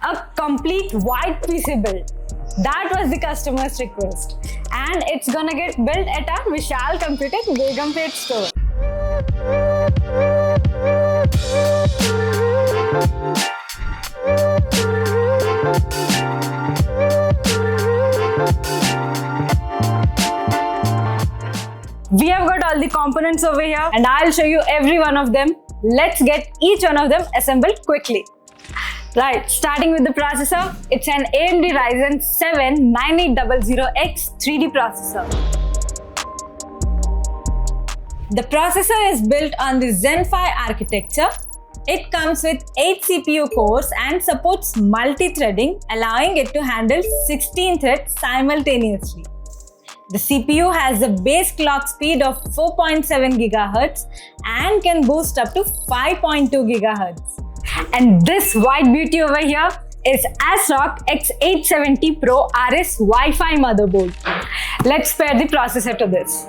a complete white PC build. That was the customer's request, and it's gonna get built at our Vishal Computing Begumpet store. We have got all the components over here, and I'll show you every one of them. Let's get each one of them assembled quickly. Right, starting with the processor, it's an AMD Ryzen 7 9800X 3D processor. The processor is built on the Zen 5 architecture. It comes with 8 CPU cores and supports multi-threading, allowing it to handle 16 threads simultaneously. The CPU has a base clock speed of 4.7 GHz and can boost up to 5.2 GHz. And this white beauty over here is ASRock X870 Pro RS Wi-Fi motherboard. Let's pair the processor to this.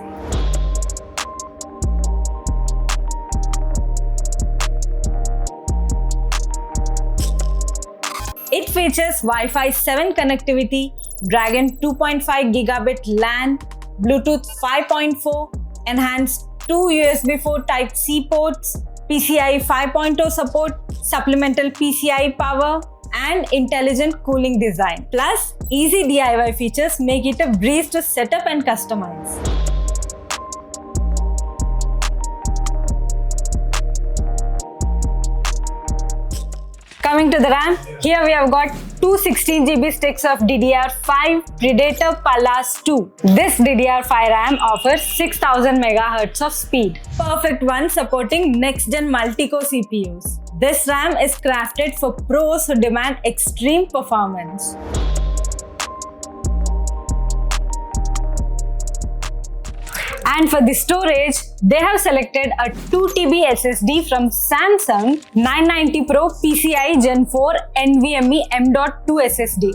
It features Wi-Fi 7 connectivity, Dragon 2.5 gigabit LAN, Bluetooth 5.4, enhanced 2 USB 4 Type-C ports, PCI 5.0 support, supplemental PCI power, and intelligent cooling design. Plus, easy DIY features make it a breeze to set up and customize. Coming to the RAM, here we have got two 16GB sticks of DDR5 Predator Palace 2. This DDR5 RAM offers 6000 MHz of speed. Perfect one supporting next-gen multi-core CPUs. This RAM is crafted for pros who demand extreme performance. And for the storage, they have selected a 2TB SSD from Samsung 990 Pro PCIe Gen 4 NVMe M.2 SSD.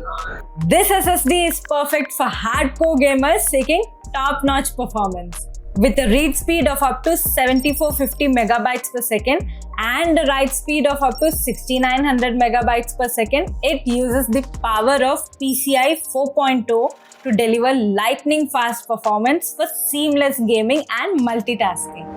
This SSD is perfect for hardcore gamers seeking top-notch performance. With a read speed of up to 7450 megabytes per second and a write speed of up to 6900 megabytes per second, it uses the power of PCI 4.0 to deliver lightning fast performance for seamless gaming and multitasking.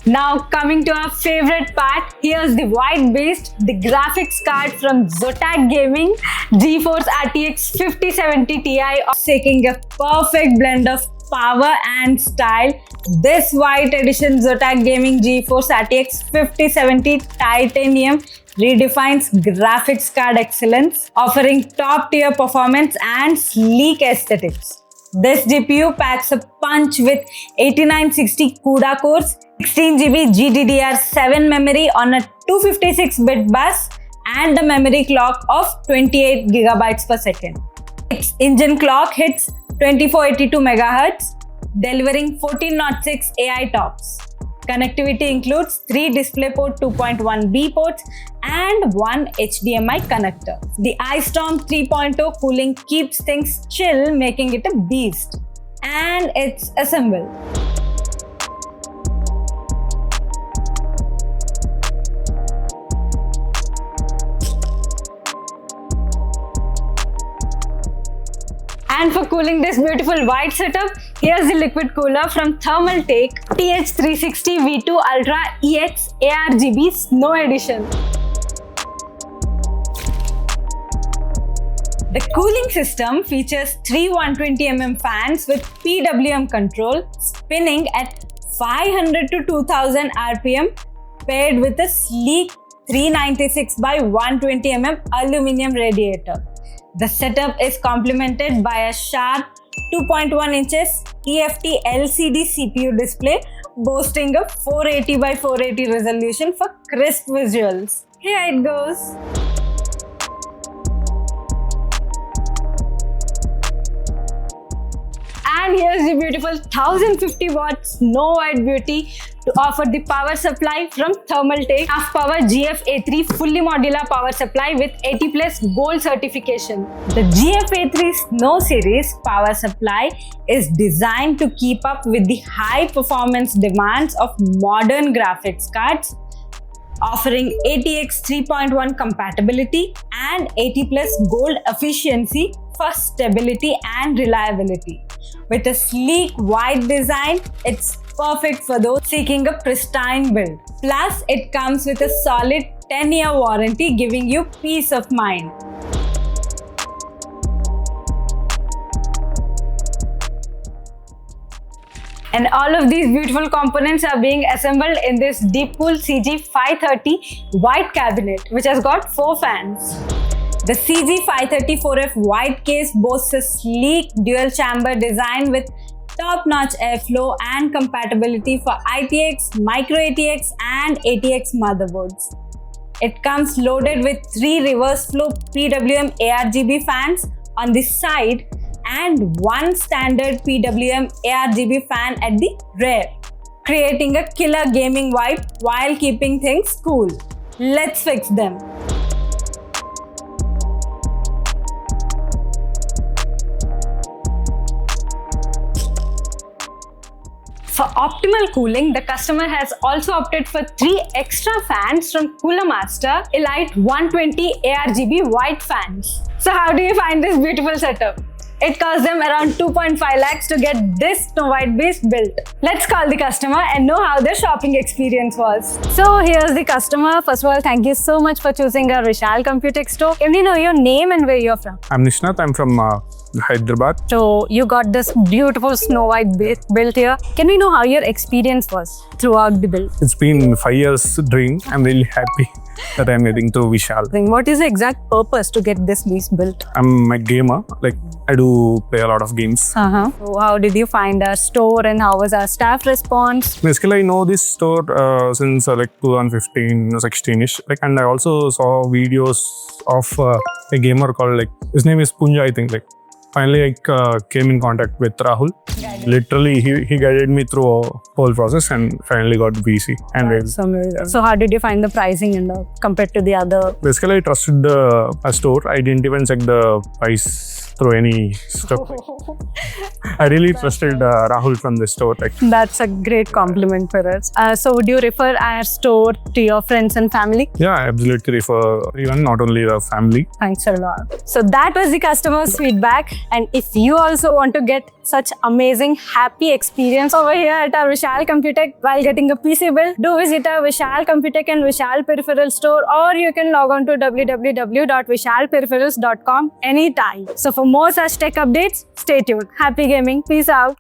Now coming to our favorite part, here's the white beast, the graphics card from Zotac Gaming GeForce RTX 5070 Ti, seeking a perfect blend of power and style. This white edition Zotac Gaming GeForce RTX 5070 Titanium redefines graphics card excellence, offering top-tier performance and sleek aesthetics. This GPU packs a punch with 8960 CUDA cores, 16GB GDDR7 memory on a 256-bit bus, and a memory clock of 28 GB per second. Its engine clock hits 2482 MHz, delivering 1406 AI TOPS. Connectivity includes 3 DisplayPort 2.1B ports and 1 HDMI connector. The iStorm 3.0 cooling keeps things chill, making it a beast. And it's assembled. And for cooling this beautiful white setup, here's the liquid cooler from Thermaltake TH360 V2 Ultra EX ARGB Snow Edition. The cooling system features 3 120mm fans with PWM control spinning at 500 to 2000 RPM, paired with a sleek 396 by 120mm aluminum radiator. The setup is complemented by a sharp 2.1 inches TFT LCD CPU display boasting a 480 by 480 resolution for crisp visuals. Here it goes. And here's the beautiful 1050 watts Snow White beauty to offer the power supply from Thermaltake Enough Power GF-A3 fully modular power supply with 80 plus gold certification. The GF-A3 Snow series power supply is designed to keep up with the high performance demands of modern graphics cards, offering ATX 3.1 compatibility and 80 plus gold efficiency for stability and reliability. With a sleek white design, it's perfect for those seeking a pristine build. Plus, it comes with a solid 10-year warranty, giving you peace of mind. And all of these beautiful components are being assembled in this Deepcool CG530 white cabinet, which has got 4 fans. The CG530 4F white case boasts a sleek dual-chamber design with top-notch airflow and compatibility for ITX, Micro ATX and ATX motherboards. It comes loaded with 3 reverse flow PWM ARGB fans on the side and 1 standard PWM ARGB fan at the rear, creating a killer gaming vibe while keeping things cool. Let's fix them. For optimal cooling, the customer has also opted for 3 extra fans from Cooler Master Elite 120 ARGB white fans. So how do you find this beautiful setup? It cost them around 2.5 lakhs to get this Snow White Beast built. Let's call the customer and know how their shopping experience was. So here's the customer. First of all, thank you so much for choosing our Vishal Computex store. Can we know your name and where you're from? I'm Nishnath. I'm from Hyderabad. So you got this beautiful Snow White built here. Can we know how your experience was throughout the build? It's been 5 years dream. I'm really happy that I'm getting to Vishal. What is the exact purpose to get this beast built? I'm a gamer. Like I do play a lot of games. So how did you find our store and how was our staff response? Basically, I know this store since like 2015, 16ish. Like, and I also saw videos of a gamer called like his name is Punja, I think. Like, finally, I came in contact with Rahul. Literally, he guided me through a whole process and finally got VC. And So how did you find the pricing and compared to the other? Basically, I trusted a store. I didn't even check the price through any stuff. I really trusted Rahul from the store. Like. That's a great compliment for us. So would you refer our store to your friends and family? Yeah, I absolutely refer even not only the family. Thanks a lot. So that was the customer's feedback. And if you also want to get such amazing, happy experience over here at our Vishal Computex while getting a PC build, do visit our Vishal Computex and Vishal Peripherals store, or you can log on to www.vishalperipherals.com anytime. So for more such tech updates, stay tuned. Happy gaming. Peace out.